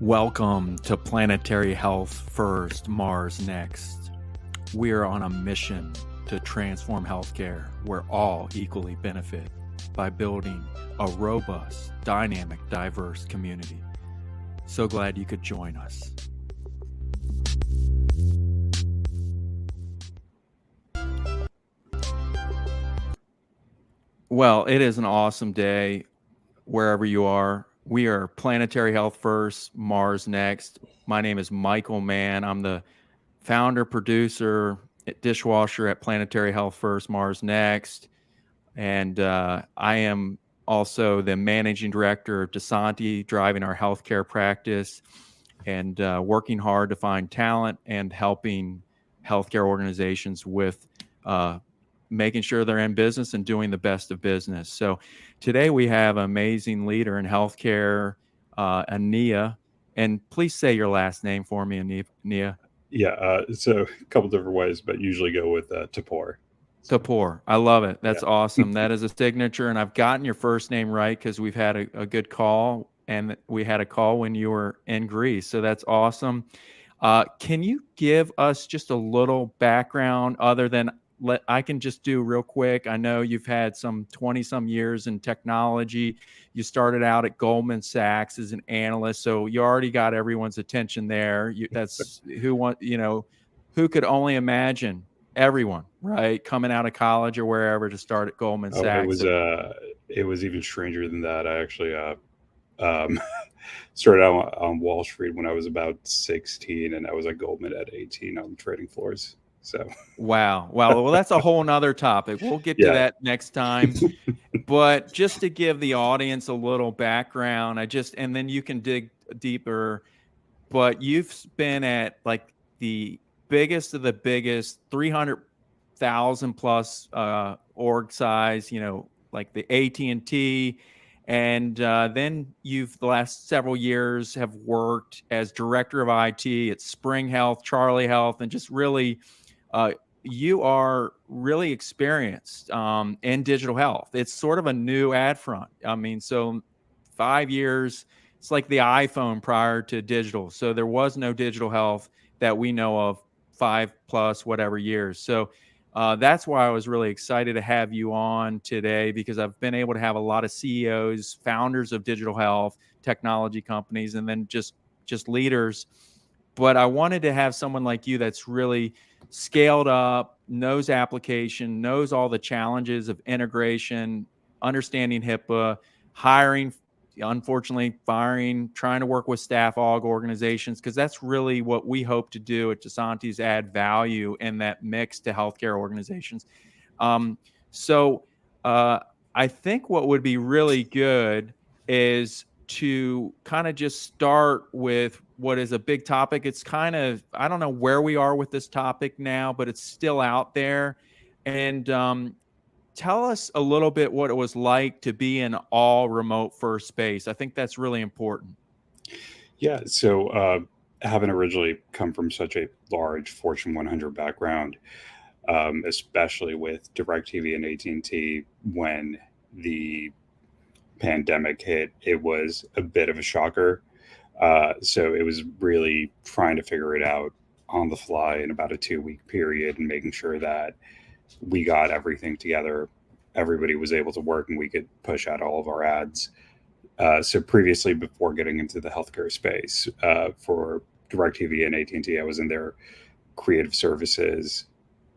Welcome to Planetary Health First, Mars Next. We are on a mission to transform healthcare where all equally benefit by building a robust, dynamic, diverse community. So glad you could join us. Well, it is an awesome day wherever you are. We are Planetary Health First, Mars Next. My name is Michael Mann. I'm the founder, producer, dishwasher at Planetary Health First, Mars Next. And I am also the managing director of DeSanti, driving our healthcare practice and working hard to find talent and helping healthcare organizations with making sure they're in business and doing the best of business. So today we have an amazing leader in healthcare, Enea. And please say your last name for me, Enea. Yeah, so a couple different ways, but usually go with Topore. Topore. I love it. That's Yeah. awesome. That is a signature. And I've gotten your first name right because we've had a good call, and we had a call when you were in Greece. So that's awesome. Can you give us just a little background other than I can just do real quick? I know you've had some 20 some years in technology. You started out at Goldman Sachs as an analyst, so you already got everyone's attention there. That's who could only imagine everyone, right, coming out of college or wherever to start at Goldman Oh, Sachs. it was even stranger than that. I actually um, started out on Wall Street when I was about 16, and I was at Goldman at 18 on the trading floors. So Wow. Well, that's a whole nother topic. We'll get to yeah, that next time. But just to give the audience a little background, and then you can dig deeper. But you've been at like the biggest of the biggest, 300,000 plus org size, like the AT&T. And then you've the last several years have worked as director of IT at Spring Health, Charlie Health, and just really uh, you are really experienced in digital health. It's sort of a new ad front. I mean, so 5 years, it's like the iPhone prior to digital. So there was no digital health that we know of 5+ whatever years. So that's why I was really excited to have you on today, because I've been able to have a lot of CEOs, founders of digital health technology companies, and then just leaders. But I wanted to have someone like you that's really scaled up, knows application, knows all the challenges of integration, understanding HIPAA, hiring, unfortunately firing, trying to work with staff aug organizations, because that's really what we hope to do at DeSanti's, add value in that mix to healthcare organizations. So I think what would be really good is to kind of just start with what is a big topic. It's kind of, I don't know where we are with this topic now, but it's still out there. And tell us a little bit what it was like to be in all remote first space. I think that's really important. yeah. So having originally come from such a large Fortune 100 background, especially with DirecTV and AT&T, when the pandemic hit, it was a bit of a shocker. So it was really trying to figure it out on the fly in about a 2 week period and making sure that we got everything together. Everybody was able to work and we could push out all of our ads. So previously, before getting into the healthcare space for DirecTV and AT&T, I was in their creative services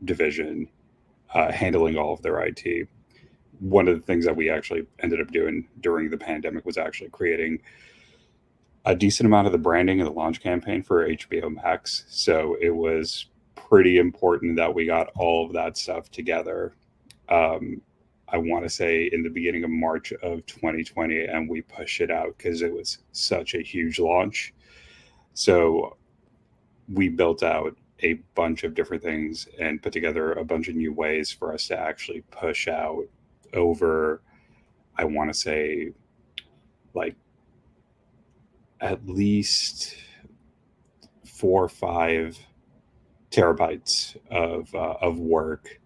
division, handling all of their IT. One of the things that we actually ended up doing during the pandemic was actually creating a decent amount of the branding and the launch campaign for HBO Max. So it was pretty important that we got all of that stuff together. Um, I want to say in the beginning of March of 2020, and we pushed it out because it was such a huge launch. So we built out a bunch of different things and put together a bunch of new ways for us to actually push out over, I want to say, like at least 4 or 5 terabytes of work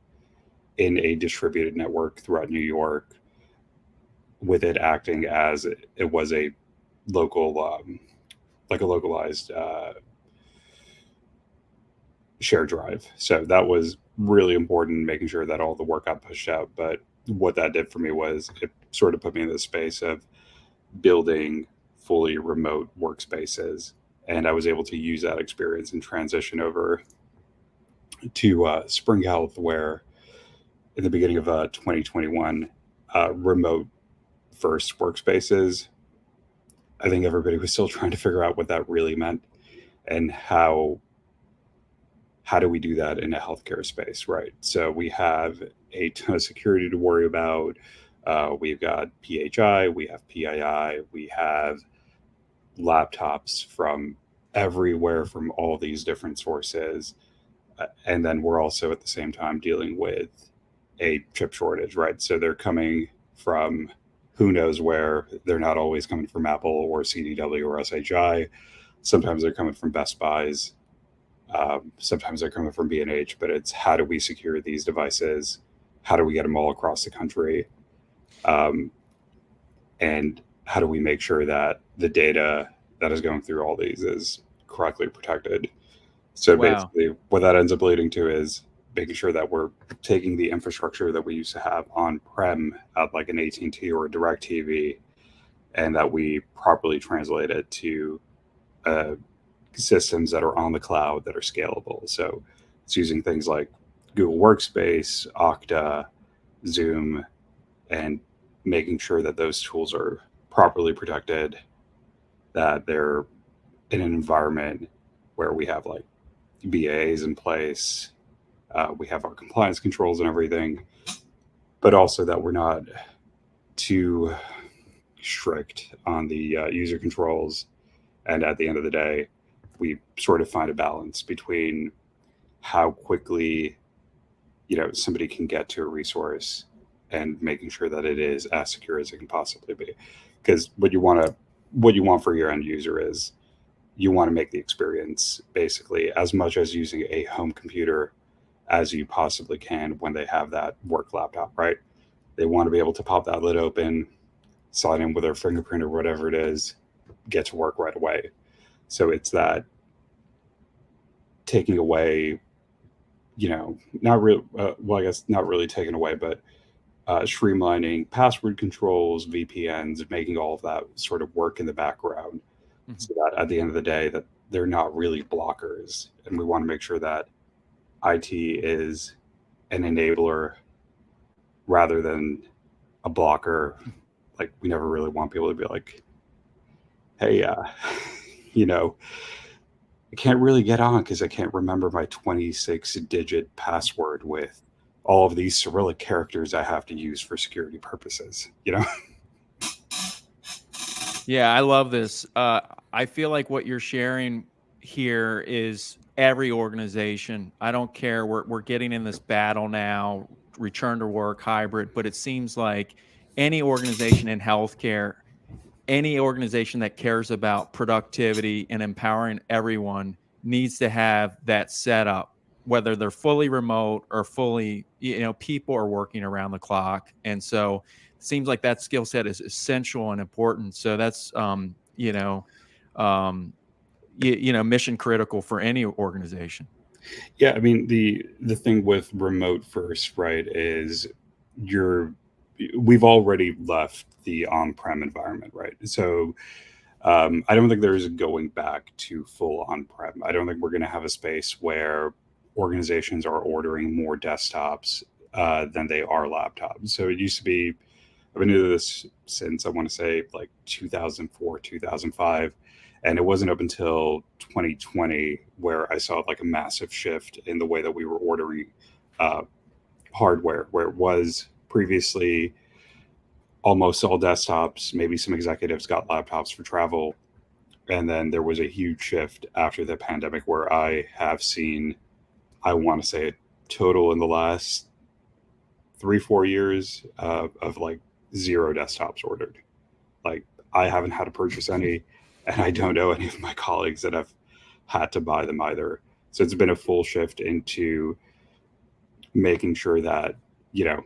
in a distributed network throughout New York, with it acting as it was a local like a localized share drive. So that was really important, making sure that all the work got pushed out. But what that did for me was it sort of put me in the space of building fully remote workspaces. And I was able to use that experience and transition over to Spring Health, where in the beginning of 2021, remote first workspaces, I think everybody was still trying to figure out what that really meant and how do we do that in a healthcare space, right? So we have a ton of security to worry about. We've got PHI, we have PII, we have laptops from everywhere from all these different sources. And then we're also at the same time dealing with a chip shortage, right? So they're coming from who knows where. They're not always coming from Apple or CDW or SHI. Sometimes they're coming from Best Buys. Sometimes they're coming from B&H, but it's how do we secure these devices? How do we get them all across the country? And how do we make sure that the data that is going through all these is correctly protected? So Wow. basically, what that ends up leading to is making sure that we're taking the infrastructure that we used to have on-prem at like an AT&T or a DirecTV, and that we properly translate it to systems that are on the cloud that are scalable. So it's using things like Google Workspace, Okta, Zoom, and making sure that those tools are properly protected, that they're in an environment where we have like BAs in place, we have our compliance controls and everything, but also that we're not too strict on the user controls. And at the end of the day, we sort of find a balance between how quickly somebody can get to a resource and making sure that it is as secure as it can possibly be. Because what you want for your end user is you want to make the experience basically as much as using a home computer as you possibly can when they have that work laptop, right? They want to be able to pop that lid open, sign in with their fingerprint or whatever it is, get to work right away. So it's that taking away, not real, well, I guess not really taking away, but streamlining password controls, VPNs, making all of that sort of work in the background, so that at the end of the day that they're not really blockers. And we want to make sure that IT is an enabler rather than a blocker. Like we never really want people to be like, hey, I can't really get on because I can't remember my 26-digit password with all of these Cyrillic characters I have to use for security purposes. Yeah, I love this. I feel like what you're sharing here is every organization. I don't care. We're getting in this battle now, return to work, hybrid, but it seems like any organization in healthcare, any organization that cares about productivity and empowering everyone needs to have that setup, whether they're fully remote or fully, people are working around the clock. And so it seems like that skill set is essential and important. So that's, um, mission critical for any organization. Yeah, I mean the thing with remote first, right, is you're we've already left the on-prem environment, right? So I don't think there's going back to full on-prem. I don't think we're going to have a space where organizations are ordering more desktops than they are laptops. So it used to be, I've been doing this since I want to say like 2004, 2005. And it wasn't up until 2020 where I saw like a massive shift in the way that we were ordering uh, hardware, where it was previously almost all desktops, maybe some executives got laptops for travel. And then there was a huge shift after the pandemic where I have seen, I want to say, a total in the last 3-4 years of like zero desktops ordered. Like I haven't had to purchase any, and I don't know any of my colleagues that have had to buy them either. So it's been a full shift into making sure that, you know,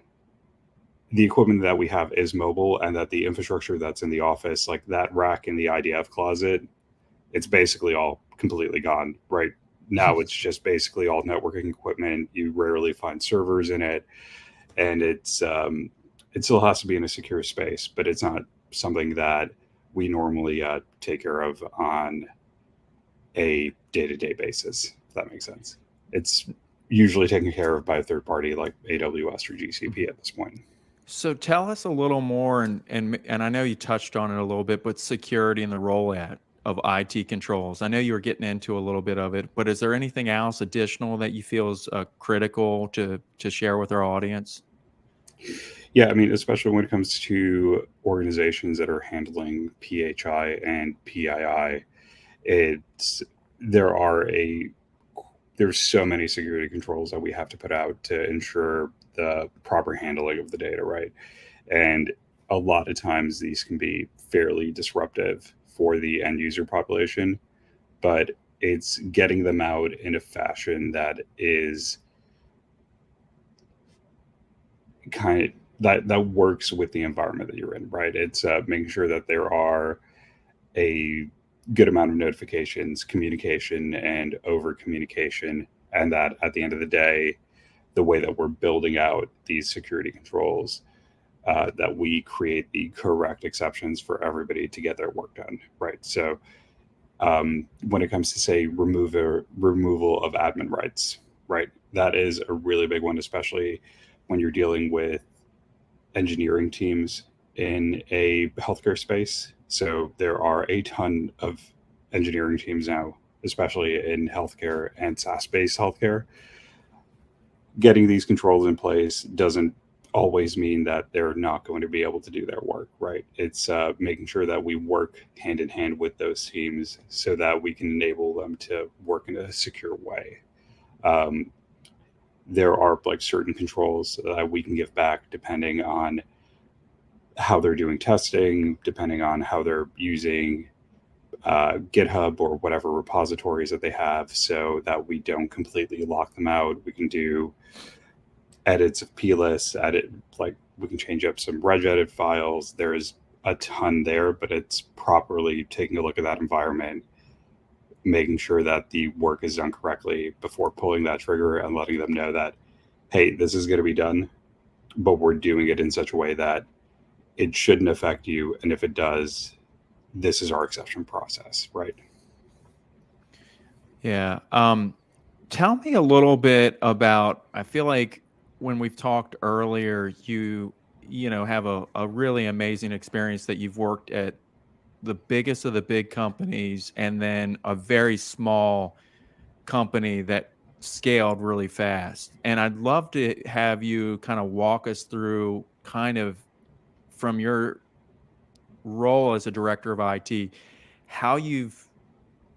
the equipment that we have is mobile and that the infrastructure that's in the office, like that rack in the IDF closet, it's basically all completely gone. Right now, it's just basically all networking equipment. You rarely find servers in it, and it still has to be in a secure space, but it's not something that we normally take care of on a day-to-day basis, if that makes sense. It's usually taken care of by a third party like AWS or GCP at this point. So tell us a little more, and I know you touched on it a little bit, but security and the role of IT controls. I know you were getting into a little bit of it, but is there anything else additional that you feel is critical to share with our audience? Yeah, I mean, especially when it comes to organizations that are handling PHI and PII, it's there are a there's so many security controls that we have to put out to ensure the proper handling of the data, right? And a lot of times these can be fairly disruptive for the end user population, but it's getting them out in a fashion that is kind of that works with the environment that you're in, right? It's making sure that there are a good amount of notifications, communication, and over communication, and that at the end of the day, the way that we're building out these security controls, that we create the correct exceptions for everybody to get their work done, right? So when it comes to say removal of admin rights, right, that is a really big one, especially when you're dealing with engineering teams in a healthcare space. So there are a ton of engineering teams now, especially in healthcare and SaaS-based healthcare. Getting these controls in place doesn't always mean that they're not going to be able to do their work, right? It's making sure that we work hand in hand with those teams so that we can enable them to work in a secure way. Um, there are like certain controls that we can give back depending on how they're doing testing, depending on how they're using GitHub or whatever repositories that they have, so that we don't completely lock them out. We can do edits ofplists, edit like we can change up some regedit files. There's a ton there, but it's properly taking a look at that environment, making sure that the work is done correctly before pulling that trigger and letting them know that, hey, this is going to be done, but we're doing it in such a way that it shouldn't affect you. And if it does, this is our exception process, right? Yeah. Tell me a little bit about, I feel like when we've talked earlier, you know, have a really amazing experience that you've worked at the biggest of the big companies and then a very small company that scaled really fast. And I'd love to have you kind of walk us through kind of from your role as a director of IT, how you've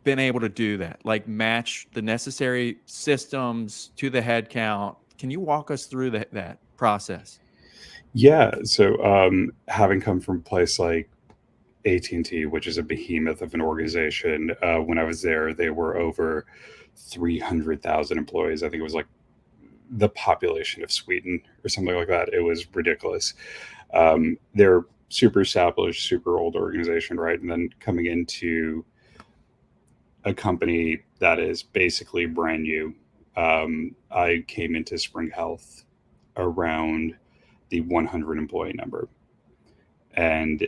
been able to do that, like match the necessary systems to the headcount. Can you walk us through that process? Yeah. So having come from a place like AT&T, which is a behemoth of an organization, when I was there, they were over 300,000 employees. I think it was like the population of Sweden or something like that. It was ridiculous. They're super established, super old organization, right? And then coming into a company that is basically brand new. I came into Spring Health around the 100 employee number, and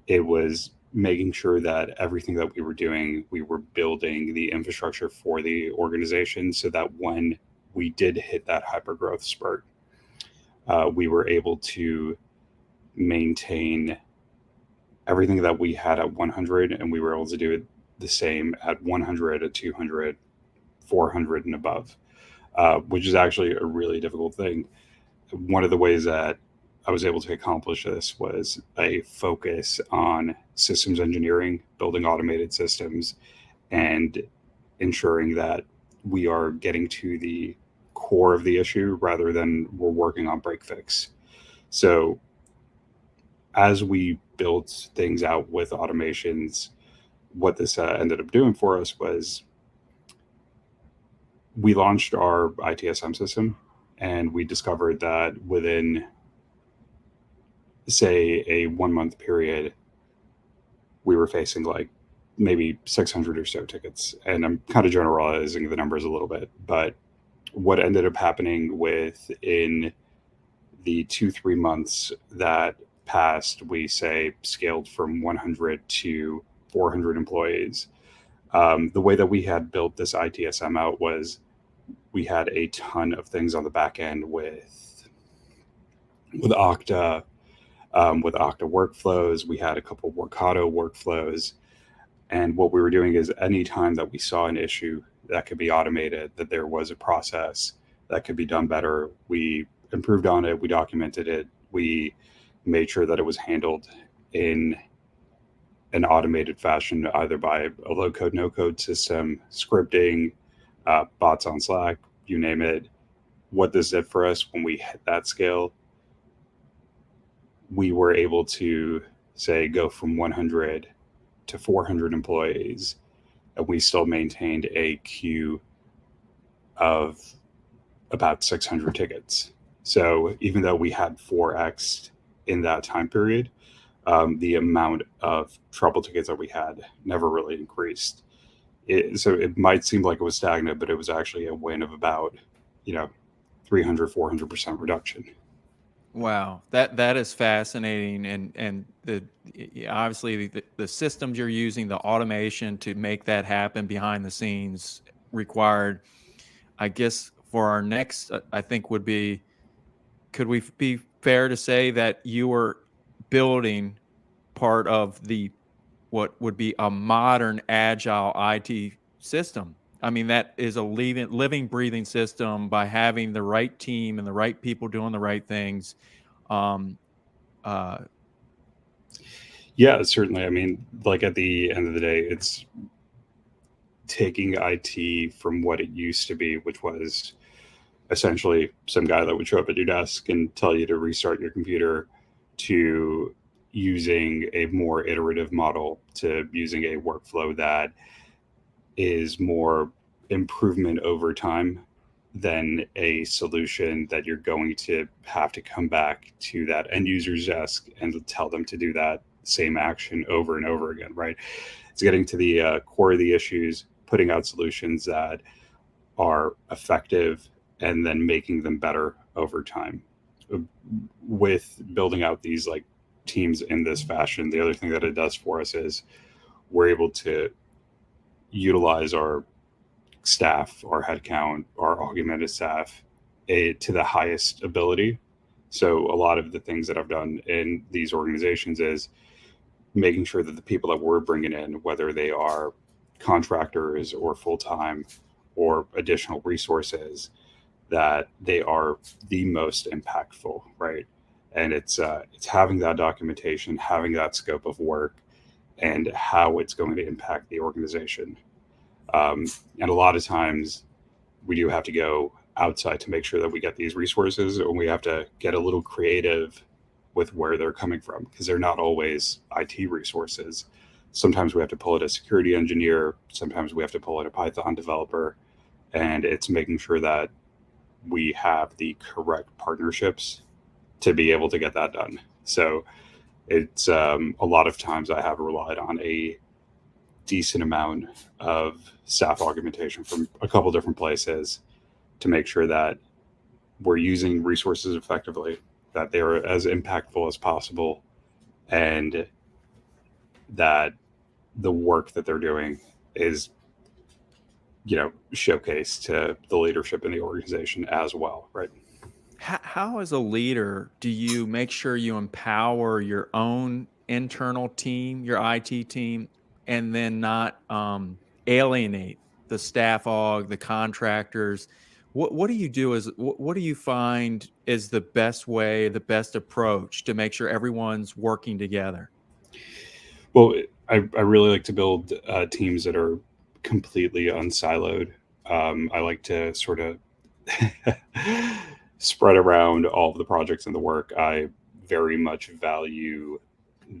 it was making sure that everything that we were doing, we were building the infrastructure for the organization so that when we did hit that hyper growth spurt, we were able to maintain everything that we had at 100, and we were able to do it the same at 100, at 200, 400, and above, which is actually a really difficult thing. One of the ways that I was able to accomplish this was a focus on systems engineering, building automated systems, and ensuring that we are getting to the core of the issue rather than we're working on break fix. So as we built things out with automations, what this ended up doing for us was we launched our ITSM system, and we discovered that within, say, a 1 month period, we were facing like maybe 600 or so tickets. And I'm kind of generalizing the numbers a little bit, but what ended up happening within the 2-3 months that passed, we say scaled from 100 to 400 employees. The way that we had built this ITSM out was we had a ton of things on the back end with Okta, with Okta workflows. We had a couple Workato workflows. And what we were doing is anytime that we saw an issue that could be automated, that there was a process that could be done better, we improved on it, we documented it, we made sure that it was handled in an automated fashion, either by a low code, no code system, scripting, bots on Slack, you name it. What this did for us when we hit that scale, we were able to say go from 100 to 400 employees, and we still maintained a queue of about 600 tickets. So even though we had 4x in that time period, the amount of trouble tickets that we had never really increased. So it might seem like it was stagnant, but it was actually a win of about, 300, 400% reduction. Wow, that is fascinating, and obviously the systems you're using, the automation to make that happen behind the scenes required. I guess for our next, I think would be, could we be fair to say that you were building part of the what would be a modern agile IT system? I mean, that is a living, breathing system by having the right team and the right people doing the right things. Um, uh, Yeah, certainly. I mean, like at the end of the day, it's taking IT from what it used to be, which was essentially some guy that would show up at your desk and tell you to restart your computer, to using a more iterative model, to using a workflow that is more improvement over time than a solution that you're going to have to come back to that end user's desk and tell them to do that same action over and over again, right? It's getting to the core of the issues, putting out solutions that are effective, and then making them better over time. With building out these like teams in this fashion, the other thing that it does for us is we're able to utilize our staff, our headcount, our augmented staff to the highest ability. So a lot of the things that I've done in these organizations is making sure that the people that we're bringing in, whether they are contractors or full-time or additional resources, that they are the most impactful, right? And it's having that documentation, having that scope of work, and how it's going to impact the organization. And a lot of times we do have to go outside to make sure that we get these resources, and we have to get a little creative with where they're coming from, because they're not always IT resources. Sometimes we have to pull in a security engineer, sometimes we have to pull in a Python developer, and it's making sure that we have the correct partnerships to be able to get that done. So it's a lot of times I have relied on a decent amount of staff augmentation from a couple different places to make sure that we're using resources effectively, that they're as impactful as possible, and that the work that they're doing is, showcased to the leadership in the organization as well, right? how, as a leader, do you make sure you empower your own internal team, your IT team, and then not alienate the staff aug, the contractors? What do you do? What do you find is the best way, the best approach to make sure everyone's working together? Well, I really like to build teams that are completely unsiloed. I like to sort of spread around all of the projects and the work. I very much value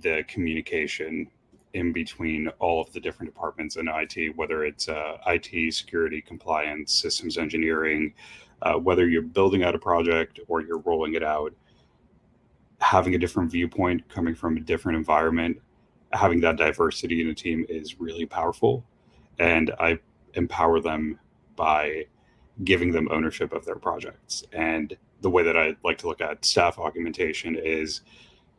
the communication in between all of the different departments in IT, whether it's IT, security, compliance, systems engineering, whether you're building out a project or you're rolling it out, having a different viewpoint coming from a different environment having that diversity in a team is really powerful. And I empower them by giving them ownership of their projects. And the way that I like to look at staff augmentation is,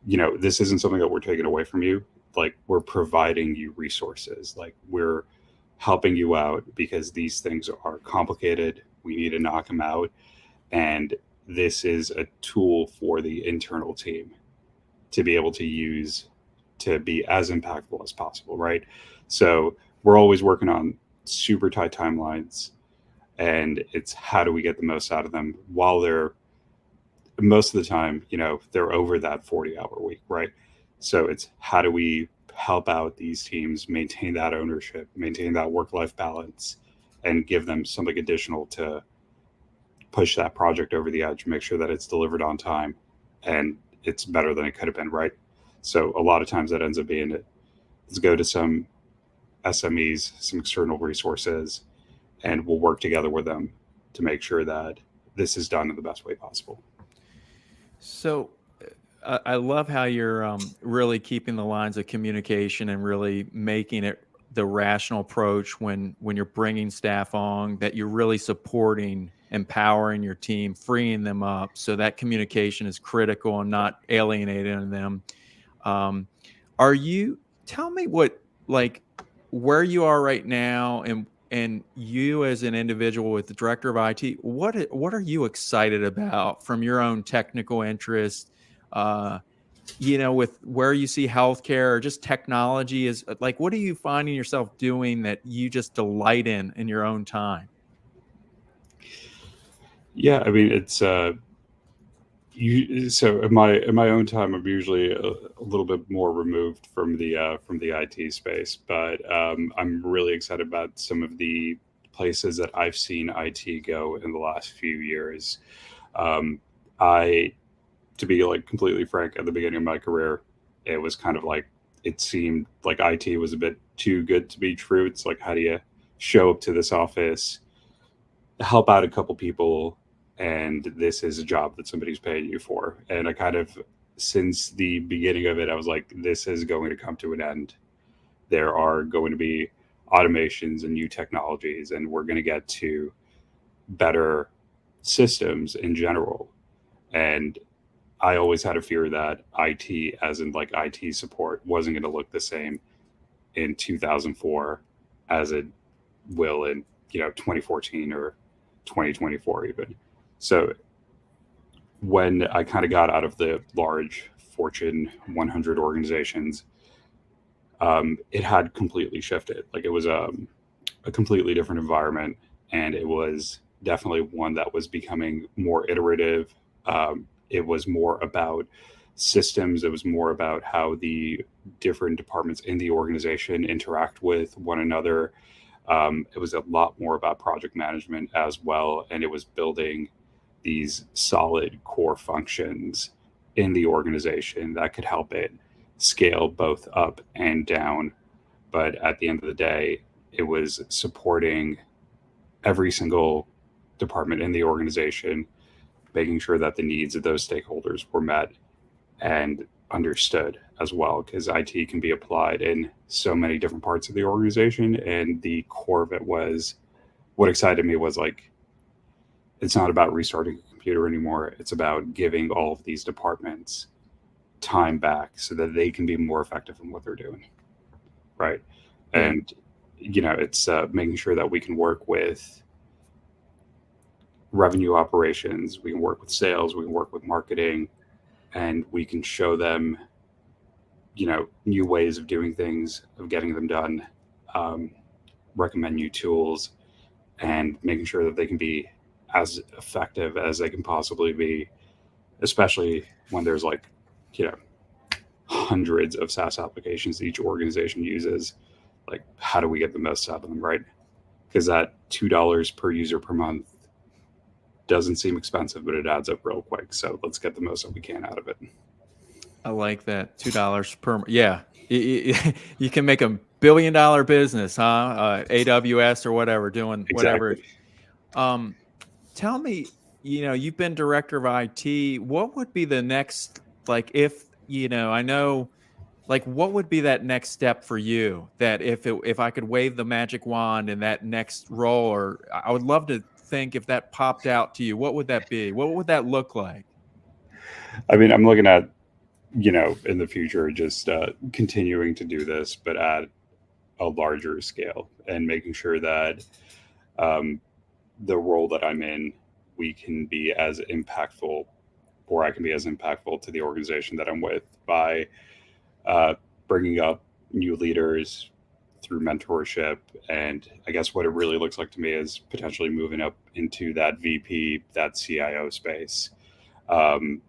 this isn't something that we're taking away from you. Like, we're providing you resources. Like, we're helping you out because these things are complicated. We need to knock them out. And this is a tool for the internal team to be able to use to be as impactful as possible, right? So we're always working on super tight timelines, and it's how do we get the most out of them while they're most of the time, they're over that 40-hour week, right? So it's how do we help out these teams maintain that ownership, maintain that work-life balance, and give them something additional to push that project over the edge, make sure that it's delivered on time and it's better than it could have been, right? So a lot of times that ends up being it. Let's go to some SMEs, some external resources, and we'll work together with them to make sure that this is done in the best way possible. So I love how you're really keeping the lines of communication and really making it the rational approach when you're bringing staff on, that you're really supporting, empowering your team, freeing them up. So that communication is critical and not alienating them. Um, tell me like where you are right now, and you as an individual with the director of IT, what are you excited about from your own technical interest? With where you see healthcare or just technology is like, what are you finding yourself doing that you just delight in your own time? Yeah, I mean, it's so in my own time, I'm usually a little bit more removed from the IT space, but I'm really excited about some of the places that I've seen IT go in the last few years. Um, I, to be like completely frank, at the beginning of my career, it was kind of like it seemed like IT was a bit too good to be true. It's like, how do you show up to this office, help out a couple people, and this is a job that somebody's paying you for? And I kind of, since the beginning of it, I was like, this is going to come to an end. There are going to be automations and new technologies, and we're going to get to better systems in general. And I always had a fear that IT, as in like IT support, wasn't going to look the same in 2004 as it will in 2014 or 2024 even. So when I kind of got out of the large Fortune 100 organizations, it had completely shifted. Like, it was a completely different environment, and it was definitely one that was becoming more iterative. It was more about systems. It was more about how the different departments in the organization interact with one another. It was a lot more about project management as well, and it was building these solid core functions in the organization that could help it scale both up and down. But at the end of the day, it was supporting every single department in the organization, making sure that the needs of those stakeholders were met and understood as well, because IT can be applied in so many different parts of the organization. And the core of it was, what excited me was like, it's not about restarting a computer anymore. It's about giving all of these departments time back so that they can be more effective in what they're doing. Right. Yeah. And, it's making sure that we can work with revenue operations, we can work with sales, we can work with marketing, and we can show them, new ways of doing things, of getting them done, um, recommend new tools, and making sure that they can be as effective as they can possibly be, especially when there's like, you know, hundreds of SaaS applications each organization uses. Like, how do we get the most out of them, right? Because that $2 per user per month doesn't seem expensive, but it adds up real quick. So let's get the most that we can out of it. I like that. $2 per. Yeah. You can make $1 billion business, huh? AWS or whatever, doing whatever. Exactly. Tell me, you've been director of IT. What would be the next, like, if, I know like what would be that next step for you, that if I could wave the magic wand in that next role, or I would love to think if that popped out to you, what would that be? What would that look like? I mean, I'm looking at, in the future, just continuing to do this, but at a larger scale and making sure that um, the role that I'm in, we can be as impactful, or I can be as impactful to the organization that I'm with by uh, bringing up new leaders through mentorship. And I guess what it really looks like to me is potentially moving up into that VP, that CIO space, um,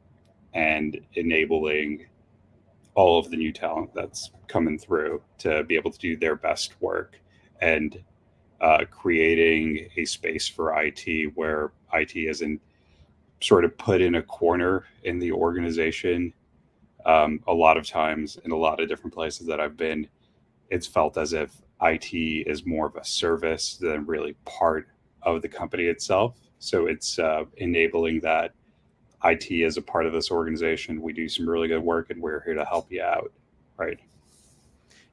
and enabling all of the new talent that's coming through to be able to do their best work, and creating a space for IT where IT isn't sort of put in a corner in the organization. A lot of times, in a lot of different places that I've been, it's felt as if IT is more of a service than really part of the company itself. So it's enabling that IT is a part of this organization. We do some really good work, and we're here to help you out. Right.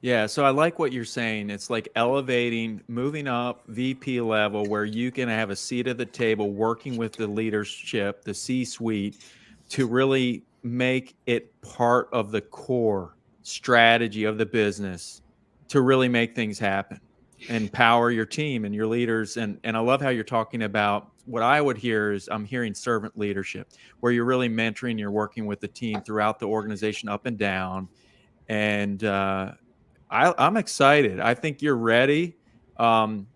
Yeah, so I like what you're saying. It's like elevating, moving up VP level where you can have a seat at the table working with the leadership, the C-suite, to really make it part of the core strategy of the business to really make things happen. Empower your team and your leaders. And I love how you're talking about, what I would hear is, I'm hearing servant leadership, where you're really mentoring, you're working with the team throughout the organization up and down. And I'm excited. I think you're ready. Um,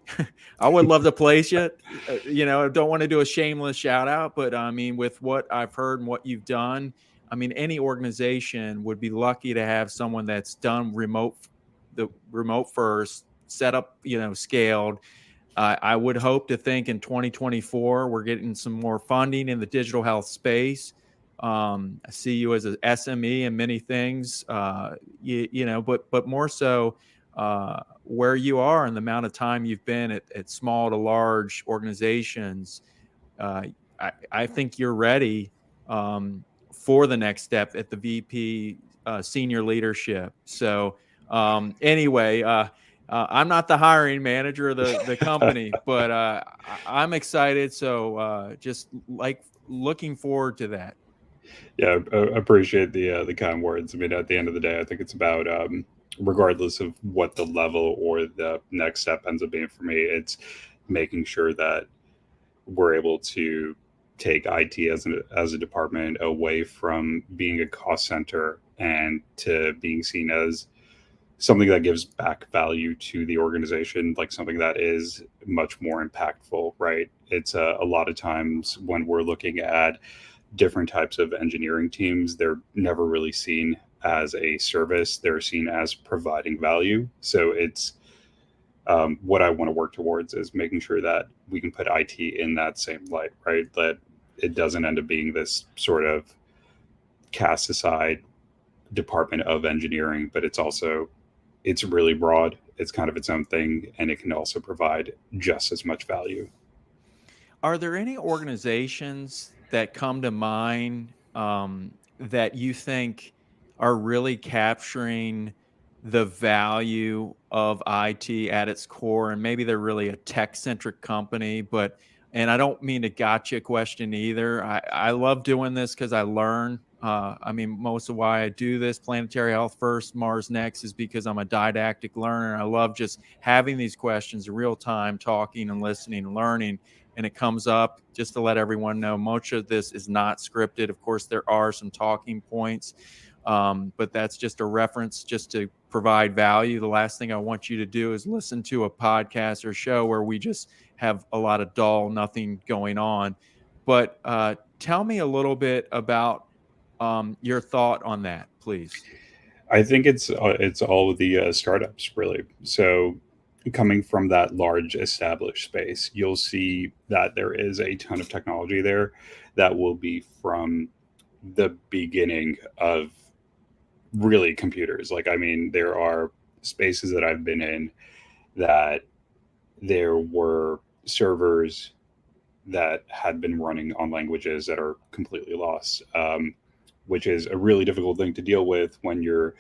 I would love to place you. I don't want to do a shameless shout out, but I mean, with what I've heard and what you've done, I mean, any organization would be lucky to have someone that's done the remote first, set up, scaled. I would hope to think in 2024 we're getting some more funding in the digital health space. I see you as an SME in many things, but more so where you are and the amount of time you've been at small to large organizations. Uh, I think you're ready for the next step at the VP senior leadership. So anyway. I'm not the hiring manager of the company, but I'm excited. So just like looking forward to that. Yeah, I appreciate the kind words. I mean, at the end of the day, I think it's about regardless of what the level or the next step ends up being for me, it's making sure that we're able to take IT as a department away from being a cost center and to being seen as something that gives back value to the organization, like something that is much more impactful, right? It's a lot of times when we're looking at different types of engineering teams, they're never really seen as a service, they're seen as providing value. So it's what I want to work towards is making sure that we can put IT in that same light, right? That it doesn't end up being this sort of cast aside department of engineering, but it's really broad. It's kind of its own thing, and it can also provide just as much value. Are there any organizations that come to mind that you think are really capturing the value of IT at its core? And maybe they're really a tech centric company, and I don't mean to gotcha question either. I love doing this because I learn. I mean, most of why I do this, Planetary Health First, Mars Next, is because I'm a didactic learner. I love just having these questions in real time, talking and listening and learning, and it comes up. Just to let everyone know, much of this is not scripted. Of course, there are some talking points, but that's just a reference just to provide value. The last thing I want you to do is listen to a podcast or show where we just have a lot of dull, nothing going on. But tell me a little bit about your thought on that, please. I think it's all of the startups really. So coming from that large established space, you'll see that there is a ton of technology there that will be from the beginning of really computers. Like, I mean, there are spaces that I've been in that there were servers that had been running on languages that are completely lost, which is a really difficult thing to deal with when you're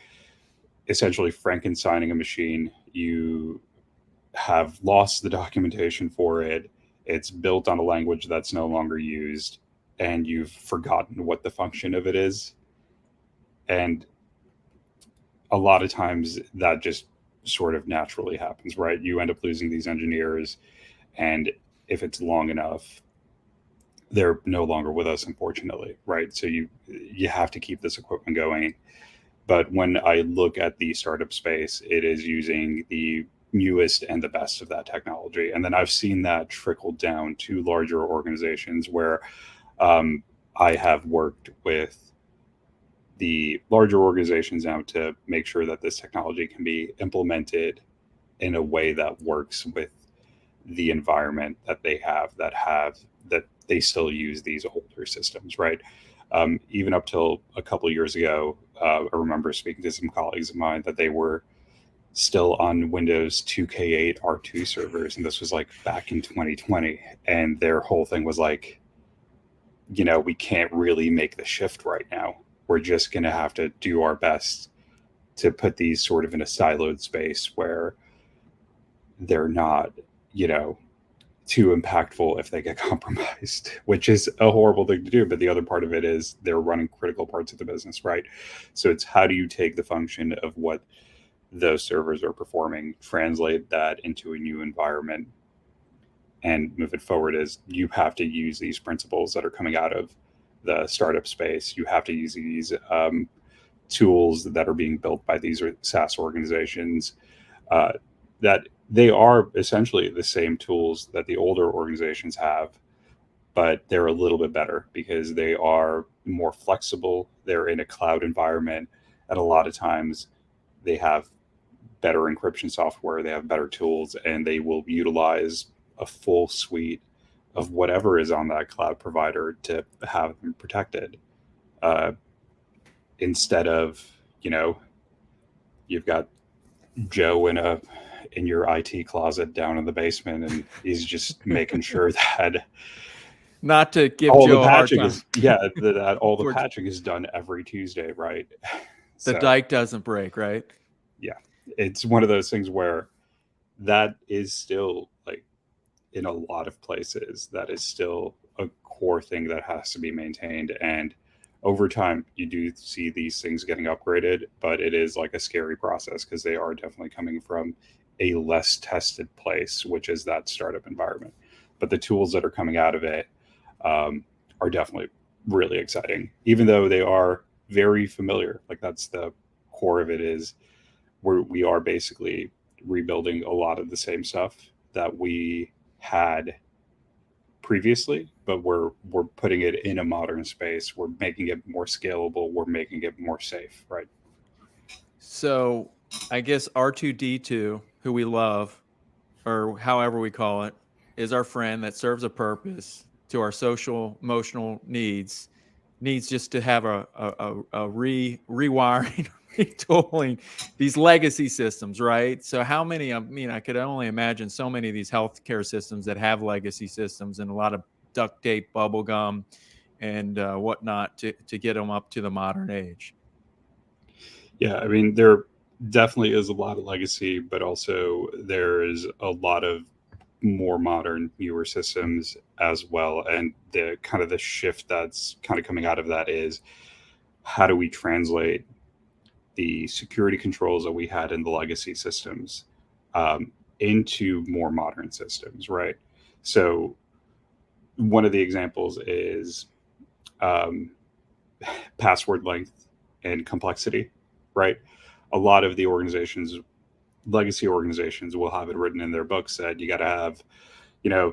essentially Frankensteining a machine. You have lost the documentation for it. It's built on a language that's no longer used, and you've forgotten what the function of it is. And a lot of times that just sort of naturally happens, right? You end up losing these engineers, and if it's long enough, they're no longer with us, unfortunately, right? So you have to keep this equipment going. But when I look at the startup space, it is using the newest and the best of that technology. And then I've seen that trickle down to larger organizations where I have worked with the larger organizations now to make sure that this technology can be implemented in a way that works with the environment that they have that they still use these older systems, right? Even up till a couple of years ago, I remember speaking to some colleagues of mine that they were still on Windows 2K8 R2 servers, and this was like back in 2020, and their whole thing was like, we can't really make the shift right now. We're just going to have to do our best to put these sort of in a siloed space where they're not, too impactful if they get compromised, which is a horrible thing to do. But the other part of it is they're running critical parts of the business, right? So it's how do you take the function of what those servers are performing, translate that into a new environment, and move it forward. Is you have to use these principles that are coming out of the startup space. You have to use these tools that are being built by these SaaS organizations, that they are essentially the same tools that the older organizations have, but they're a little bit better because they are more flexible. They're in a cloud environment, and a lot of times they have better encryption software, they have better tools, and they will utilize a full suite of whatever is on that cloud provider to have them protected. Instead of, you've got Joe in your IT closet down in the basement, and he's just making sure that Not to give all Joe the a hard patching time. that all the For- patching is done every Tuesday, right? The dike doesn't break, right? Yeah, it's one of those things where that is still like, in a lot of places, that is still a core thing that has to be maintained. And over time, you do see these things getting upgraded, but it is like a scary process because they are definitely coming from a less tested place, which is that startup environment. But the tools that are coming out of it are definitely really exciting, even though they are very familiar. Like, that's the core of it, is we are basically rebuilding a lot of the same stuff that we had previously, but we're putting it in a modern space. We're making it more scalable. We're making it more safe, right? So I guess R2D2, who we love, or however we call it, is our friend that serves a purpose to our social emotional needs just to have a rewiring, retooling these legacy systems, right? So how many, I could only imagine so many of these healthcare systems that have legacy systems and a lot of duct tape, bubble gum, and whatnot to get them up to the modern age. Yeah, I mean, there definitely is a lot of legacy, but also there is a lot of more modern, newer systems as well. And the kind of the shift that's kind of coming out of that is, how do we translate the security controls that we had in the legacy systems into more modern systems, right? So one of the examples is um, password length and complexity, right? A lot of the legacy organizations, will have it written in their books that you got to have,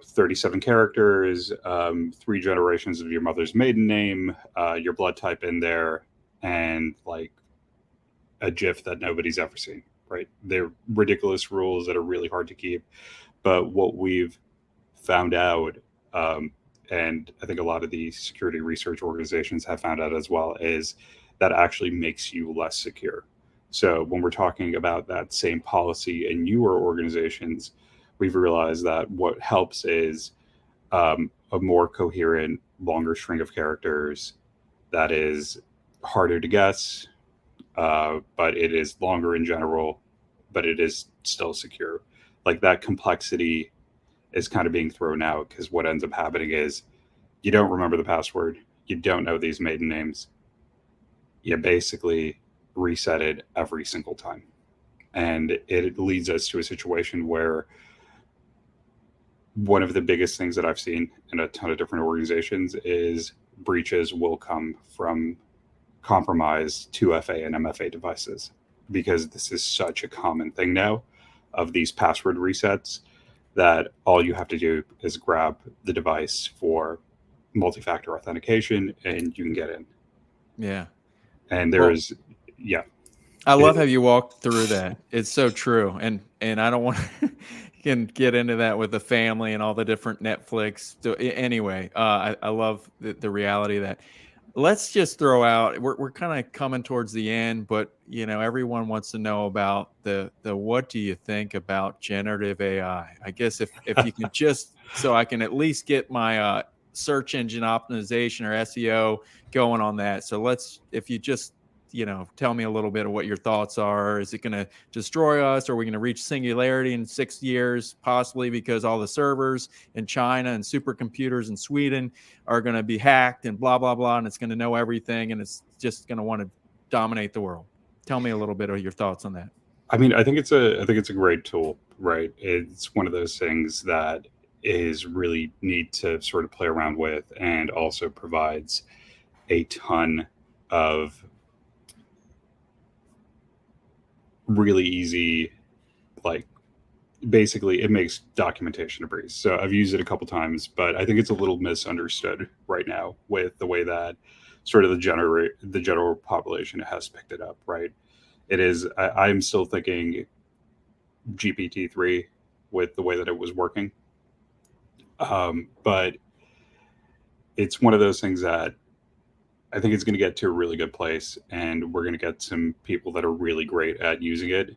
37 characters, 3 generations of your mother's maiden name, your blood type in there, and like a GIF that nobody's ever seen, right? They're ridiculous rules that are really hard to keep. But what we've found out, and I think a lot of the security research organizations have found out as well, is that actually makes you less secure. So when we're talking about that same policy in newer organizations, we've realized that what helps is a more coherent, longer string of characters that is harder to guess, but it is longer in general, but it is still secure. Like that complexity is kind of being thrown out because what ends up happening is you don't remember the password, you don't know these maiden names, you basically reset it every single time. And it leads us to a situation where one of the biggest things that I've seen in a ton of different organizations is breaches will come from compromised 2FA and MFA devices because this is such a common thing now of these password resets that all you have to do is grab the device for multi-factor authentication and you can get in. Yeah. And Well, there's, yeah. I love how It, you walked through that. It's so true, and I don't want can get into that with the family and all the different Netflix. So anyway, I love the reality of that. Let's just throw out. We're kind of coming towards the end, but everyone wants to know about the what do you think about generative AI? I guess if you can just so I can at least get my search engine optimization or SEO going on that. So if you just tell me a little bit of what your thoughts are. Is it going to destroy us? Are we going to reach singularity in 6 years, possibly because all the servers in China and supercomputers in Sweden are going to be hacked and blah, blah, blah, and it's going to know everything and it's just going to want to dominate the world? Tell me a little bit of your thoughts on that. I mean, I think it's a great tool, right? It's one of those things that is really neat to sort of play around with and also provides a ton of really easy, like basically it makes documentation a breeze. So I've used it a couple times, but I think it's a little misunderstood right now with the way that sort of the general population has picked it up, right? It is I'm still thinking GPT-3 with the way that it was working. But it's one of those things that I think it's going to get to a really good place, and we're going to get some people that are really great at using it.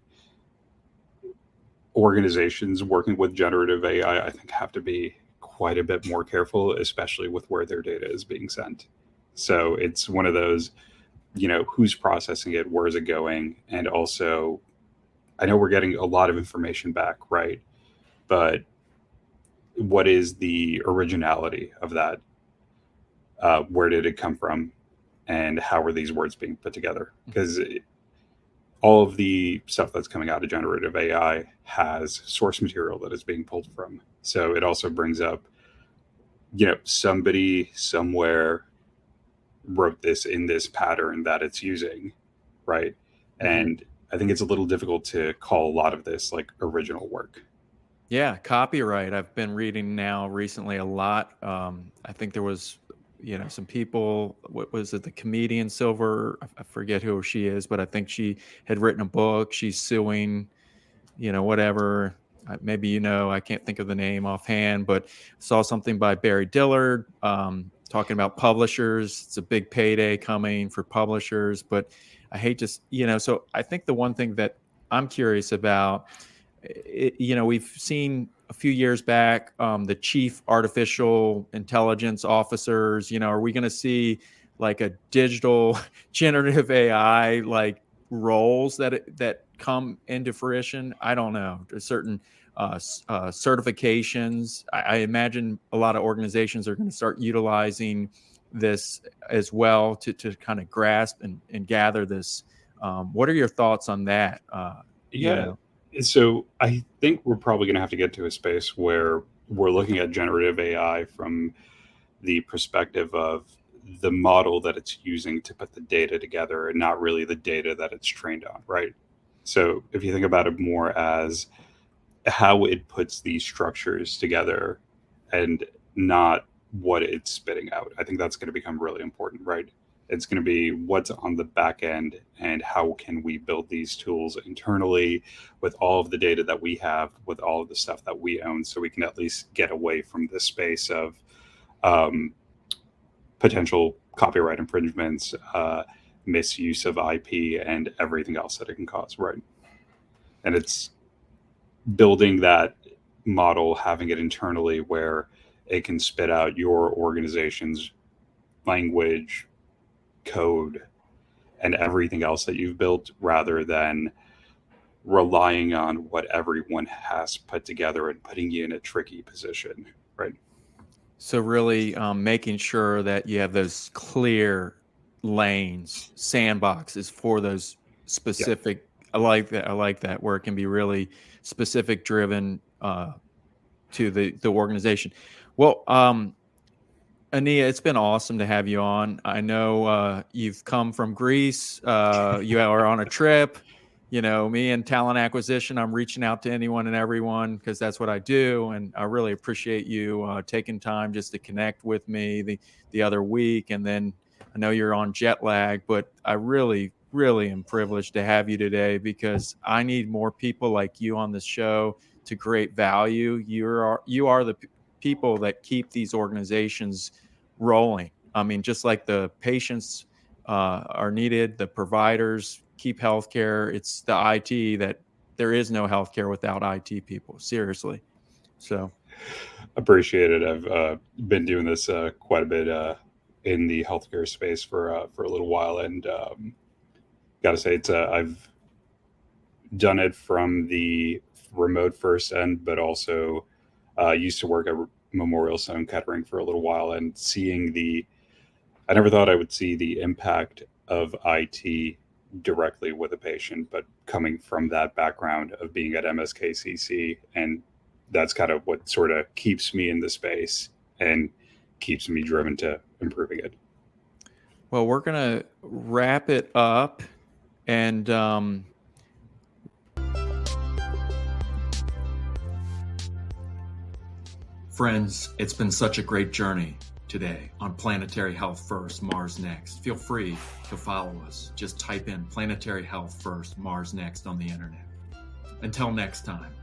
Organizations working with generative AI, I think, have to be quite a bit more careful, especially with where their data is being sent. So it's one of those, who's processing it, where is it going, and also, I know we're getting a lot of information back, right? But what is the originality of that? Where did it come from? And how are these words being put together? Because all of the stuff that's coming out of generative AI has source material that is being pulled from. So it also brings up, somebody somewhere wrote this in this pattern that it's using, right? Mhm. And I think it's a little difficult to call a lot of this like original work. Yeah, copyright. I've been reading now recently a lot. I think there was, some people. What was it? The comedian Silver. I forget who she is, but I think she had written a book. She's suing, whatever. Maybe I can't think of the name offhand, but saw something by Barry Dillard talking about publishers. It's a big payday coming for publishers, but I hate just So I think the one thing that I'm curious about we've seen a few years back the chief artificial intelligence officers. Are we going to see like a digital generative AI like roles that come into fruition? I don't know. There's certain certifications. I imagine a lot of organizations are going to start utilizing this as well to kind of grasp and gather this. What are your thoughts on that? You Yeah. know. So I think we're probably going to have to get to a space where we're looking at generative AI from the perspective of the model that it's using to put the data together and not really the data that it's trained on, right? So if you think about it more as how it puts these structures together and not what it's spitting out. I think that's going to become really important, right? It's going to be what's on the back end and how can we build these tools internally with all of the data that we have, with all of the stuff that we own, so we can at least get away from the space of um, potential copyright infringements, misuse of IP, and everything else that it can cause, right? And it's building that model, having it internally where it can spit out your organization's language, code, and everything else that you've built, rather than relying on what everyone has put together and putting you in a tricky position, right? So really making sure that you have those clear lanes, sandboxes for those Yeah. specific. I like that. I like that, where it can be really specific driven to the organization. Well, Enea, it's been awesome to have you on. I know you've come from Greece. You are on a trip. You know, me and talent acquisition, I'm reaching out to anyone and everyone because that's what I do. And I really appreciate you taking time just to connect with me the other week. And then I know you're on jet lag, but I really, really am privileged to have you today because I need more people like you on this show to create value. You are the people that keep these organizations rolling. I mean, just like the patients are needed, the providers keep healthcare. It's the IT that there is no healthcare without IT people. Seriously. So Appreciate it. I've been doing this quite a bit in the healthcare space for a little while, and got to say, it's I've done it from the remote first end, but also used to work at Memorial Sloan Kettering for a little while, and seeing I never thought I would see the impact of IT directly with a patient, but coming from that background of being at MSKCC, and that's kind of what sort of keeps me in the space and keeps me driven to improving it. well, we're gonna wrap it up, and friends, it's been such a great journey today on Planetary Health First, Mars Next. Feel free to follow us. Just type in Planetary Health First, Mars Next on the internet. Until next time.